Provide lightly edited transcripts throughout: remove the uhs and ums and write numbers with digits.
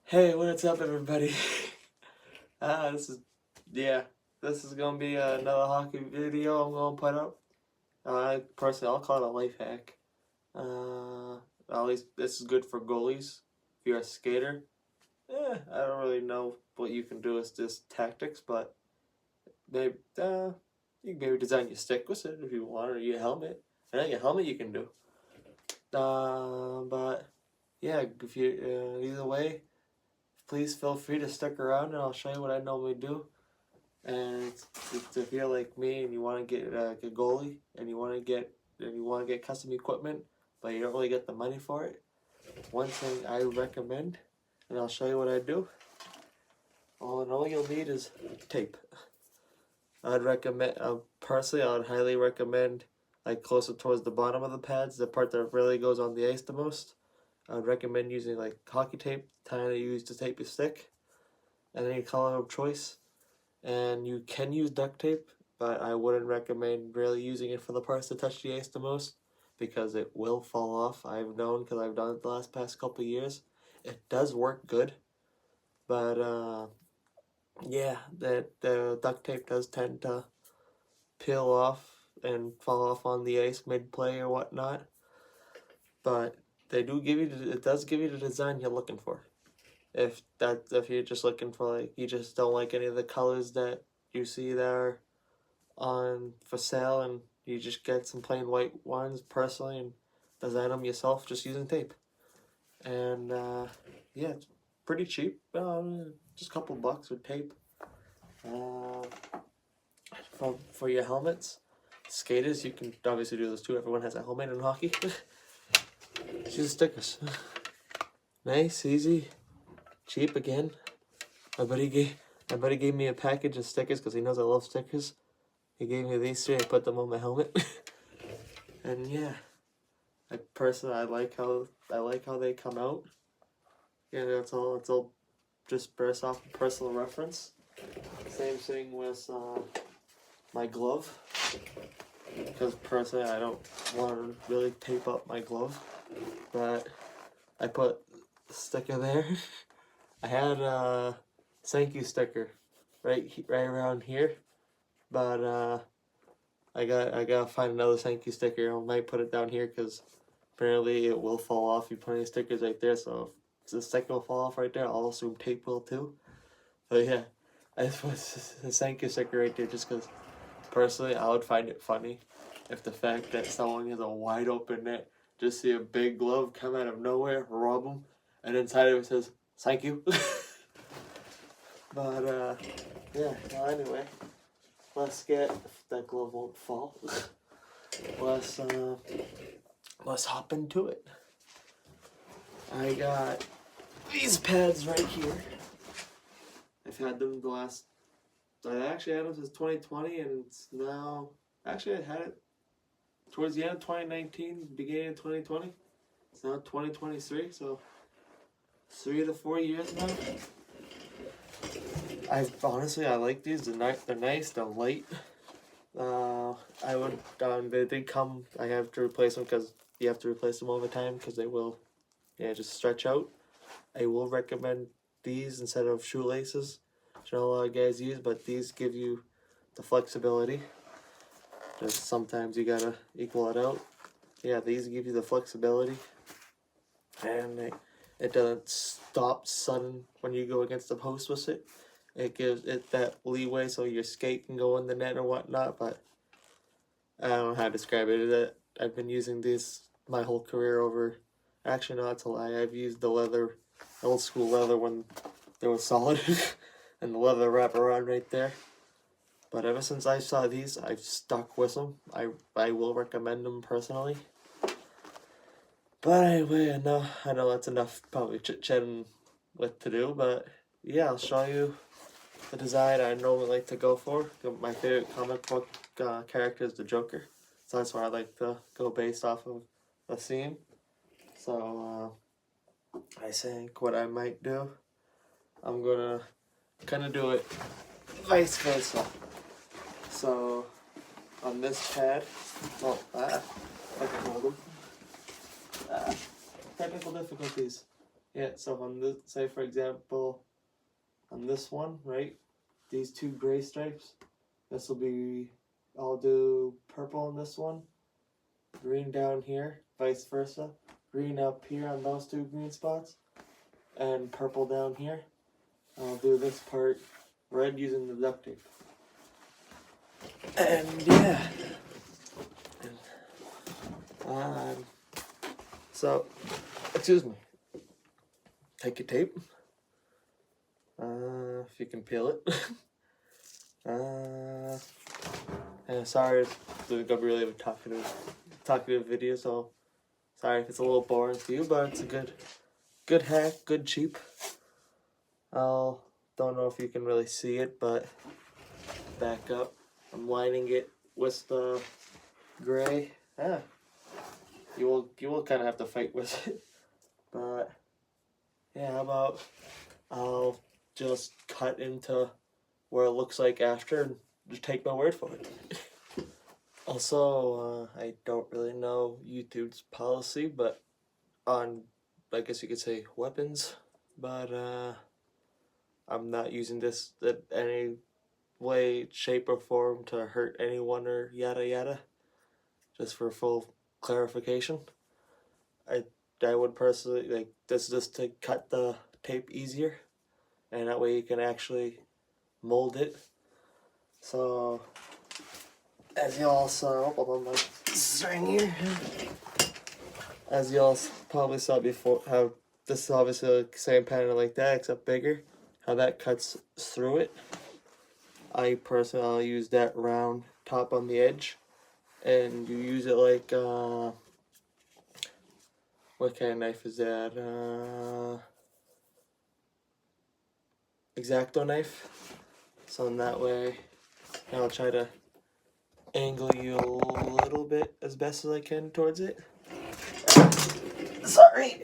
Hey, what's up, everybody? This is yeah, this is gonna be another hockey video I'm gonna put up. Personally, I'll call it a life hack. Uh, at least this is good for goalies. If you're a skater, I don't really know what you can do as just tactics, but maybe you can maybe design your stick with it if you want, or your helmet. I think your helmet you can do. But yeah, if you either way, please feel free to stick around, and I'll show you what I normally do. And if you're like me and you want to get a goalie and you want to get custom equipment, but you don't really get the money for it, one thing I recommend, and I'll show you what I do. All you'll need is tape. I'd recommend personally, I would highly recommend like closer towards the bottom of the pads, the part that really goes on the ice the most. I'd recommend using like hockey tape, kind of use to tape your stick, and any color of choice. And you can use duct tape, but I wouldn't recommend really using it for the parts that touch the ice the most because it will fall off. I've known because I've done it the past couple of years. It does work good, but yeah, the duct tape does tend to peel off and fall off on the ice mid play or whatnot. But it does give you the design you're looking for. If you're just looking for you just don't like any of the colors that you see there on for sale and you just get some plain white ones personally and design them yourself just using tape. And yeah, it's pretty cheap. Just a couple bucks with tape. For your helmets, skaters, you can obviously do this too. Everyone has a helmet in hockey. Just use stickers. Nice, easy, cheap again. My buddy gave me a package of stickers because he knows I love stickers. He gave me these three. I put them on my helmet. And yeah, I like how they come out. Yeah, it's all just based off of personal reference. Same thing with my glove, because personally I don't want to really tape up my glove, but I put a sticker there. I had a thank you sticker right around here, but I gotta find another thank you sticker. I might put it down here because apparently it will fall off. You put any stickers right there, so if the sticker will fall off right there, I'll assume tape will too. But yeah, I just put a thank you sticker right there just because personally I would find it funny if the fact that someone has a wide open net, just see a big glove come out of nowhere, rob them, and inside of it says thank you. But yeah, well, anyway, let's get, if that glove won't fall, let's hop into it. I got these pads right here. I've had them I actually had them since 2020, and it's now, actually I had it towards the end of 2019, beginning of 2020. It's now 2023, so 3 to 4 years now. I like these. They're nice. They're light. They did come. I have to replace them because you have to replace them over time because they will, just stretch out. I will recommend these instead of shoelaces, which a lot of guys use, but these give you the flexibility. Just sometimes you gotta equal it out. Yeah, these give you the flexibility, and it doesn't stop sudden when you go against the post with it. It gives it that leeway so your skate can go in the net or whatnot, but I don't know how to describe it. That I've been using these my whole career over. Actually, not to lie, I've used the leather, old school leather when they were solid, and the leather wraparound right there. But ever since I saw these, I've stuck with them. I will recommend them personally. But anyway, I know that's enough probably chit-chatting with to do, but yeah, I'll show you the design I normally like to go for. My favorite comic book character is the Joker, so that's why I like to go based off of the theme. So I think what I might do, I'm gonna kind of do it vice versa. So on this pad, I can hold them. Technical difficulties. Yeah, so on this, say for example, on this one, right, these two gray stripes, this will be, I'll do purple on this one, green down here, vice versa, green up here on those two green spots, and purple down here. I'll do this part red using the duct tape. And yeah. So, excuse me. Take your tape. If you can peel it. And sorry, it's gonna be really a talkative video, so sorry if it's a little boring to you, but it's a good hack, good cheap. Don't know if you can really see it, but back up. I'm lining it with the gray. You will kind of have to fight with it, but yeah. How about I'll just cut into where it looks like after, and just take my word for it. Also, I don't really know YouTube's policy, but on, I guess you could say, weapons, but I'm not using this in any way, shape, or form to hurt anyone or yada yada. Just for full clarification, I would personally like this just to cut the tape easier, and that way you can actually mold it. So, as y'all saw, on my string here, as y'all probably saw before, how this is obviously the same pattern like that except bigger. How that cuts through it. I personally, I'll use that round top on the edge, and you use it like what kind of knife is that? X-Acto knife. So in that way, I'll try to angle you a little bit as best as I can towards it. Sorry.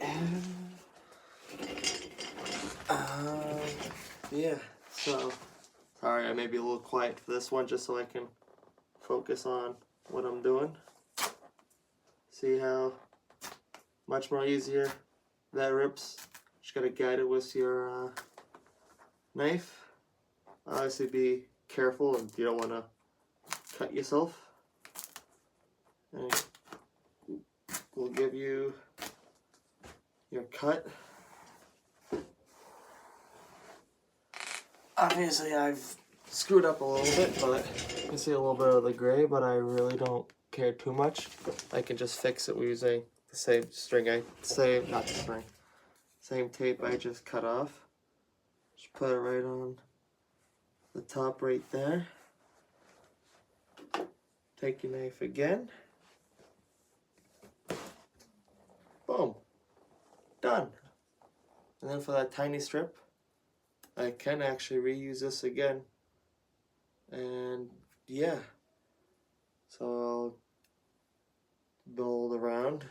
Yeah. So sorry, I may be a little quiet for this one, just so I can focus on what I'm doing. See how much more easier that rips. Just gotta guide it with your knife. Obviously be careful, and you don't want to cut yourself. And we'll give you your cut. Obviously I've screwed up a little bit, but you can see a little bit of the gray, but I really don't care too much. I can just fix it using the same string same tape I just cut off. Just put it right on the top right there. Take your knife again. Boom. Done. And then for that tiny strip, I can actually reuse this again. And yeah. So I'll build around.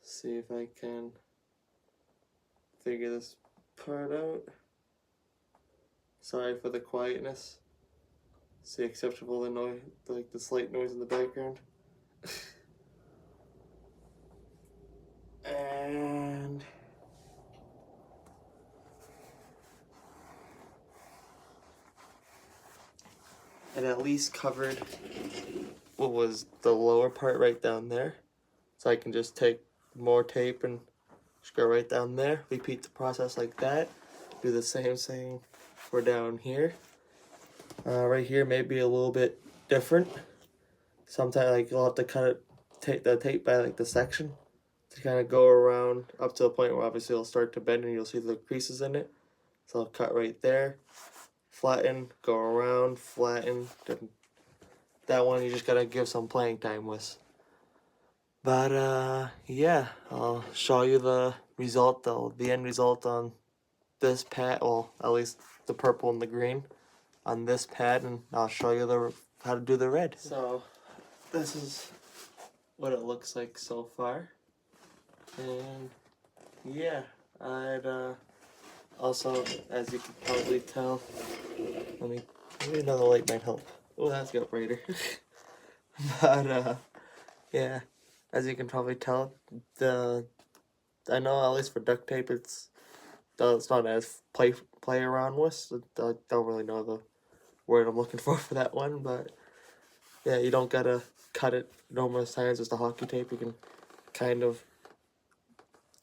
See if I can figure this part out. Sorry for the quietness. It's the acceptable noise, like the slight noise in the background. And it at least covered what was the lower part right down there. So I can just take more tape and just go right down there. Repeat the process like that. Do the same thing for down here. Right here may be a little bit different. Sometimes like you'll have to cut it, take the tape by like the section to kind of go around up to the point where obviously it'll start to bend and you'll see the creases in it. So I'll cut right there, flatten, go around, flatten. That one you just gotta give some playing time with. But yeah, I'll show you the result, the end result on this pad. Well, at least the purple and the green on this pad, and I'll show you how to do the red. So this is what it looks like so far, and yeah, I'd also, as you can probably tell, maybe another light might help. Oh, that's got brighter. But yeah, as you can probably tell, the I know at least for duct tape, it's not as play around with. So I don't really know the word I'm looking for that one, but yeah, you don't gotta cut it numerous times as the hockey tape. You can kind of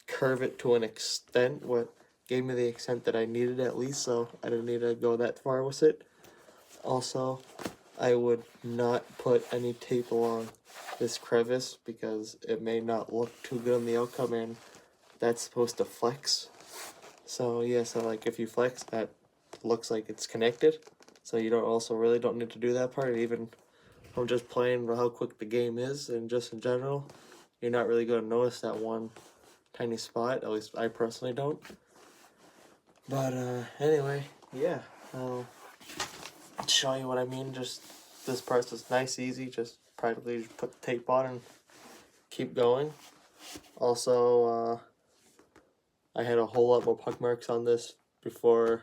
curve it to an extent, what gave me the extent that I needed at least, so I didn't need to go that far with it. Also, I would not put any tape along this crevice because it may not look too good on the outcome, and that's supposed to flex. So yeah, so like if you flex, that looks like it's connected. So you don't need to do that part. Even from just playing how quick the game is and just in general, you're not really going to notice that one tiny spot. At least I personally don't. But anyway, yeah, I'll show you what I mean. Just this part's just nice, easy. Just practically just put the tape on and keep going. Also, I had a whole lot more puck marks on this before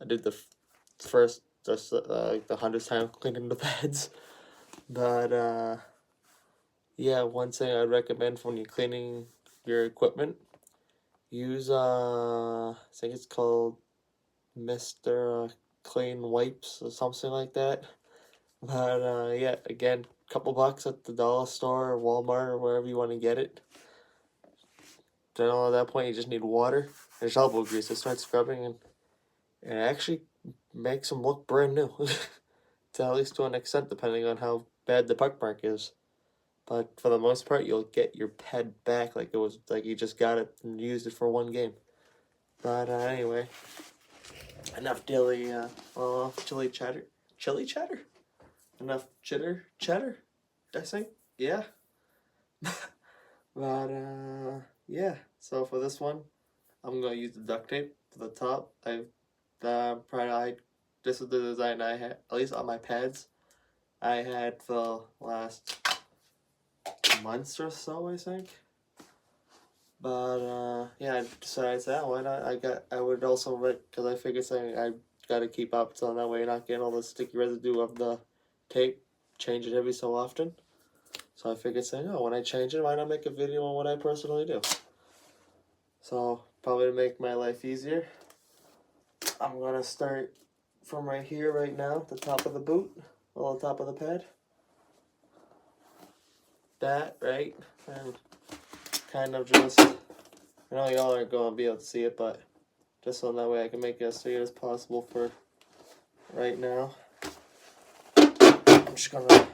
I did the first, just the 100th time cleaning the pads. But yeah, one thing I'd recommend when you're cleaning your equipment, use I think it's called Mr. Clean Wipes or something like that. But yeah, again, couple bucks at the dollar store or Walmart or wherever you want to get it. Then at that point, you just need water and elbow grease to start scrubbing, and it actually makes them look brand new. To at least to an extent, depending on how bad the puck mark is. But for the most part, you'll get your pad back like it was like you just got it and used it for one game. But anyway, enough chili chatter. Chili chatter? Enough chatter? I think? Yeah. But yeah. So for this one, I'm gonna use the duct tape for the top. This is the design I had, at least on my pads. I had for the last months or so, I think. But yeah, I decided that why not? I would also because I figured saying I gotta keep up so that way you're not getting all the sticky residue of the tape. Change it every so often. So I figured saying, oh, when I change it, why not make a video on what I personally do? So probably to make my life easier, I'm gonna start from right here, right now, the top of the boot, or the top of the pad. That right, and kind of just. I know y'all aren't going to be able to see it, but just so that way I can make it as straight as possible for right now. I'm just going to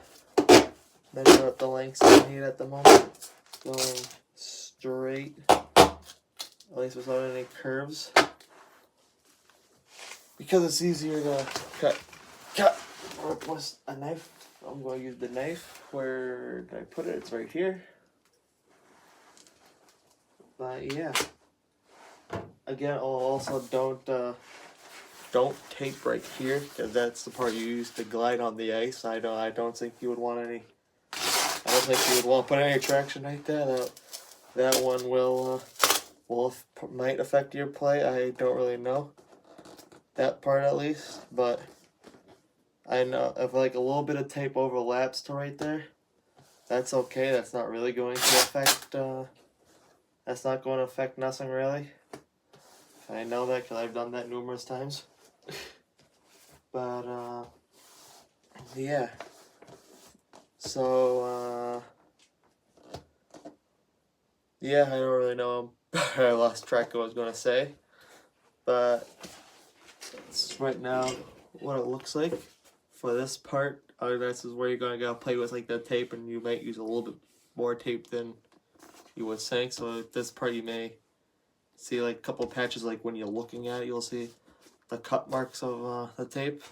measure up the lengths I need at the moment. Going straight, at least without any curves. Because it's easier to cut with a knife. I'm going to use the knife. Where did I put it? It's right here. But yeah. Again, also don't tape right here because that's the part you use to glide on the ice. I don't think you would want any. I don't think you would want to put any traction right there. That one might affect your play. I don't really know that part at least, but I know if like a little bit of tape overlaps to right there, that's okay. That's not really going to affect. That's not going to affect nothing really. I know that because I've done that numerous times. But yeah. So yeah, I don't really know. I lost track of what I was gonna say, but it's right now what it looks like for this part. This is where you're gonna go play with like the tape, and you might use a little bit more tape than you would think. So this part you may see like a couple patches. Like when you're looking at it, you'll see the cut marks of the tape.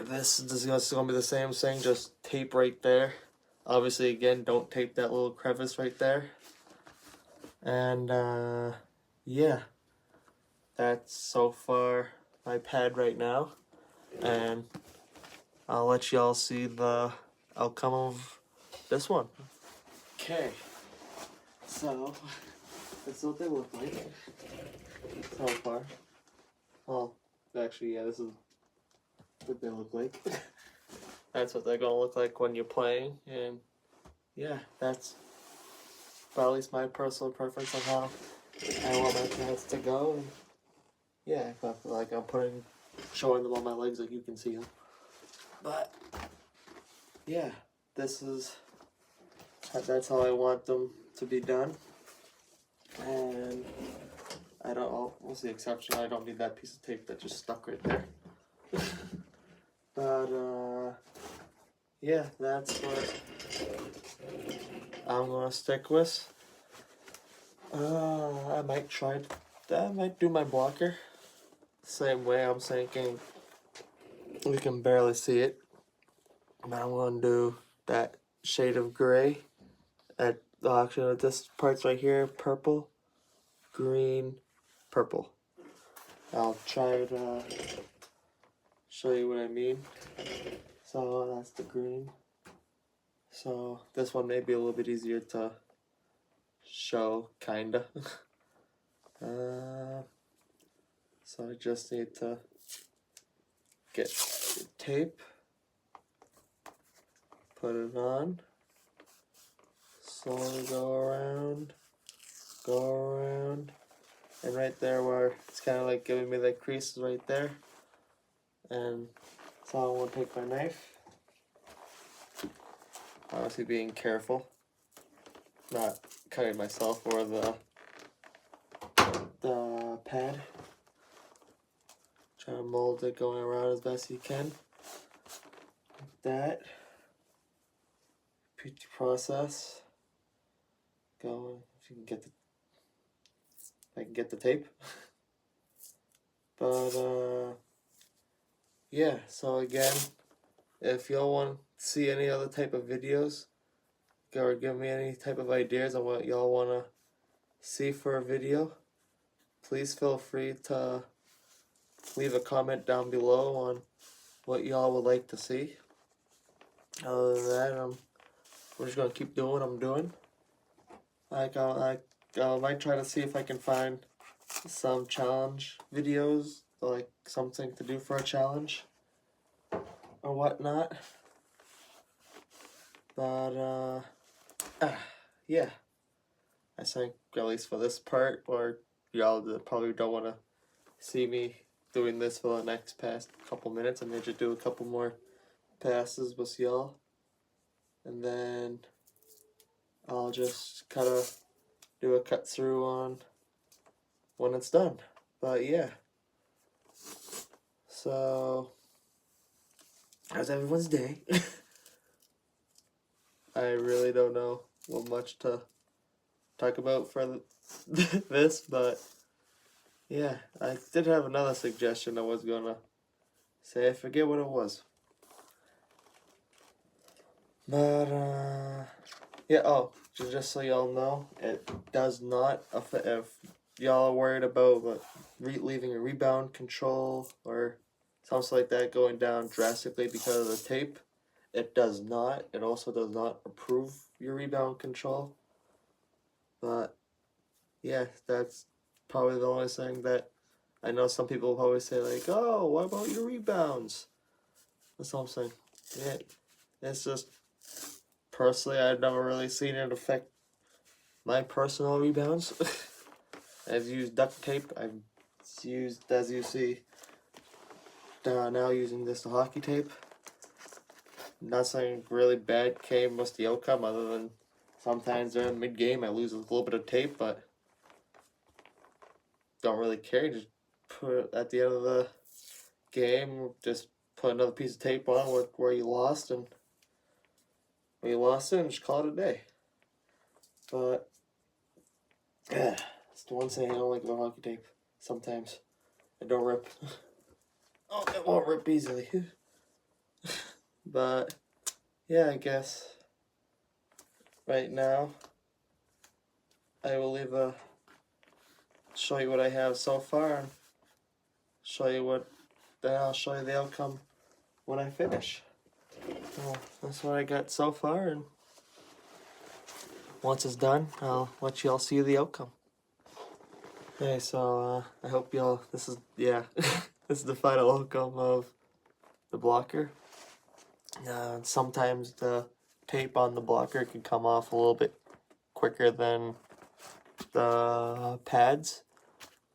This is gonna be the same thing, just tape right there. Obviously, again, don't tape that little crevice right there. And yeah, that's so far my pad right now. And I'll let y'all see the outcome of this one. Okay, so that's what they look like so far. Well, actually, yeah, this is what they look like. That's what they're gonna look like when you're playing, and yeah, that's but at least my personal preference on how I want my pants to go. And yeah, like I'm showing them on my legs like you can see them. But yeah, that's how I want them to be done. And what's the exception? I don't need that piece of tape that just stuck right there. But yeah, that's what I'm gonna stick with. I might do my blocker same way. I'm thinking we can barely see it, but I'm gonna do that shade of gray. Actually, this part's right here: purple, green, purple. I'll try to show you what I mean. So that's the green. So this one may be a little bit easier to show, kinda. So I just need to get the tape, put it on, slowly go around, and right there where it's kind of like giving me the creases right there. And so I'm going to take my knife, obviously being careful, not cutting myself or the pad. Try to mold it going around as best you can. Like that. Repeat the process. Going, if you can get I can get the tape. But yeah, so again, if y'all want to see any other type of videos or give me any type of ideas on what y'all want to see for a video, please feel free to leave a comment down below on what y'all would like to see. Other than that, we're just gonna keep doing what I'm doing. I might try to see if I can find some challenge videos, like something to do for a challenge or whatnot. But yeah, I think at least for this part, or y'all probably don't want to see me doing this for the next past couple minutes. I may just do a couple more passes with y'all, and then I'll just kind of do a cut through on when it's done. But yeah, so how's everyone's day? I really don't know what much to talk about for this, but yeah, I did have another suggestion I was gonna say. I forget what it was. But yeah, just so y'all know, it does not affect, if y'all are worried about leaving a rebound control or something like that going down drastically because of the tape, it does not. It also does not improve your rebound control. But yeah, that's probably the only thing that I know some people will always say, like, oh, what about your rebounds? That's all I'm saying. Yeah, it's just, personally, I've never really seen it affect my personal rebounds. I've used duct tape. I've used, as you see, now using this hockey tape. Nothing really bad came with the outcome other than sometimes during mid-game I lose a little bit of tape, but don't really care. Just put it at the end of the game, just put another piece of tape on where you lost, and when you lost it, and just call it a day. But it's the one thing I don't like about hockey tape. Sometimes it don't rip. Oh, it won't rip easily. But yeah, I guess right now I will show you what I have so far, and then I'll show you the outcome when I finish. Well, that's what I got so far, and once it's done, I'll let y'all see the outcome. Okay, so I hope y'all, this is the final outcome of the blocker. Sometimes the tape on the blocker can come off a little bit quicker than the pads.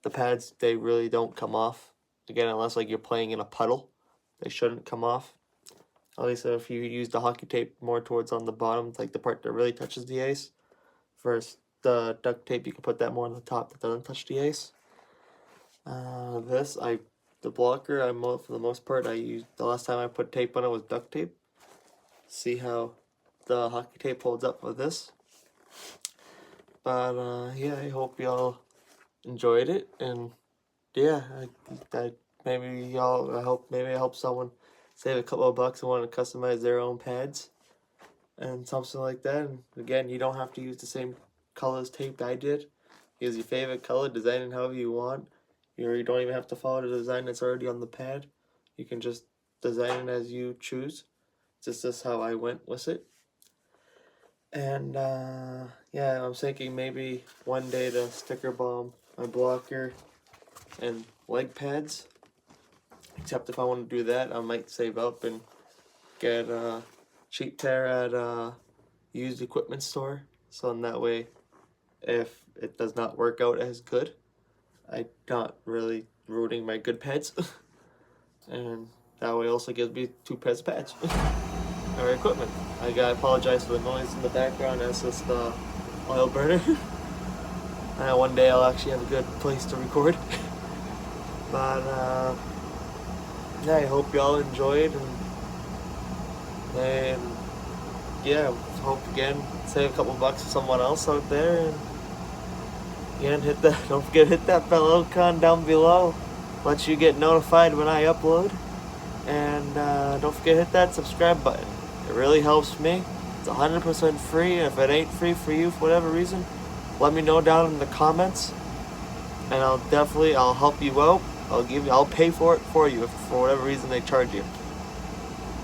The pads, they really don't come off. Again, unless like you're playing in a puddle, they shouldn't come off. At least if you use the hockey tape more towards on the bottom, like the part that really touches the ice. Versus the duct tape, you can put that more on the top that doesn't touch the ice. The blocker, for the most part, I used, the last time I put tape on it was duct tape. See how the hockey tape holds up with this. But yeah, I hope y'all enjoyed it, and yeah, I hope maybe I help someone save a couple of bucks and want to customize their own pads and something like that. And again, you don't have to use the same colors tape I did. Use your favorite color, design it however you want. You don't even have to follow the design that's already on the pad. You can just design it as you choose. This is how I went with it. And yeah, I'm thinking maybe one day to sticker bomb my blocker and leg pads. Except if I want to do that, I might save up and get a cheap pair at a used equipment store. So in that way, if it does not work out as good, I'm not really ruining my good pads. And that way also gives me 2 pairs of pads. Or equipment. I apologize for the noise in the background. That's just the oil burner. One day I'll actually have a good place to record. But yeah, I hope y'all enjoyed, and yeah, hope again save a couple bucks for someone else out there. And again, don't forget to hit that bell icon down below. Let you get notified when I upload. And don't forget to hit that subscribe button. It really helps me. It's 100% free. And if it ain't free for you for whatever reason, let me know down in the comments, and I'll help you out. I'll pay for it for you if for whatever reason they charge you.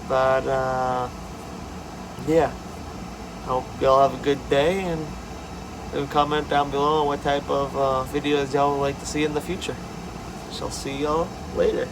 But yeah, hope y'all have a good day, and leave a comment down below on what type of videos y'all would like to see in the future. Shall see y'all later.